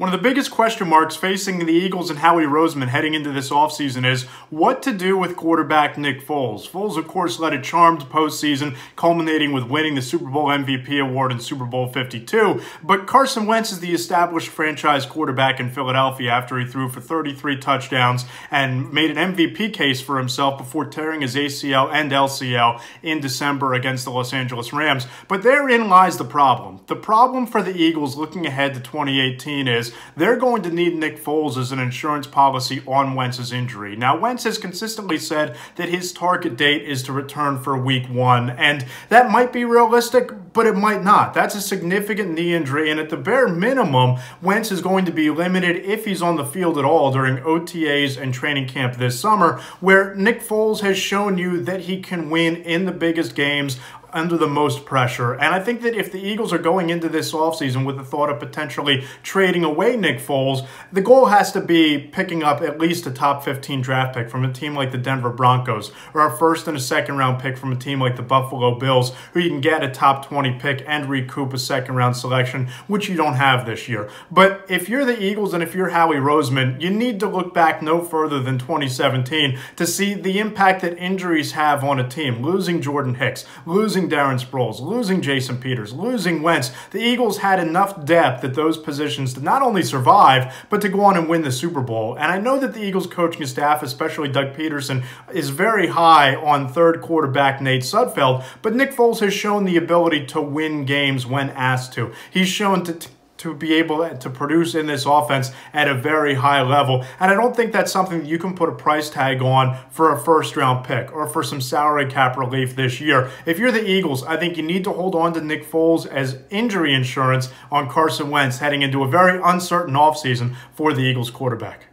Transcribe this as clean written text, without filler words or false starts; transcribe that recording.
One of the biggest question marks facing the Eagles and Howie Roseman heading into this offseason is what to do with quarterback Nick Foles. Foles, of course, led a charmed postseason, culminating with winning the Super Bowl MVP award in Super Bowl 52. But Carson Wentz is the established franchise quarterback in Philadelphia after he threw for 33 touchdowns and made an MVP case for himself before tearing his ACL and LCL in December against the Los Angeles Rams. But therein lies the problem. The problem for the Eagles looking ahead to 2018 is they're going to need Nick Foles as an insurance policy on Wentz's injury. Now, Wentz has consistently said that his target date is to return for week 1, and that might be realistic, but it might not. That's a significant knee injury, and at the bare minimum, Wentz is going to be limited if he's on the field at all during OTAs and training camp this summer, where Nick Foles has shown you that he can win in the biggest games under the most pressure. And I think that if the Eagles are going into this offseason with the thought of potentially trading away Nick Foles, the goal has to be picking up at least a top 15 draft pick from a team like the Denver Broncos, or a first and a second round pick from a team like the Buffalo Bills, who you can get a top 20 pick and recoup a second round selection, which you don't have this year. But if you're the Eagles and if you're Howie Roseman, you need to look back no further than 2017 to see the impact that injuries have on a team. Losing Jordan Hicks, losing Darren Sproles, losing Jason Peters, losing Wentz. The Eagles had enough depth at those positions to not only survive, but to go on and win the Super Bowl. And I know that the Eagles coaching staff, especially Doug Peterson, is very high on third quarterback Nate Sudfeld, but Nick Foles has shown the ability to win games when asked to. He's shown to be able to produce in this offense at a very high level. And I don't think that's something that you can put a price tag on for a first-round pick or for some salary cap relief this year. If you're the Eagles, I think you need to hold on to Nick Foles as injury insurance on Carson Wentz heading into a very uncertain offseason for the Eagles quarterback.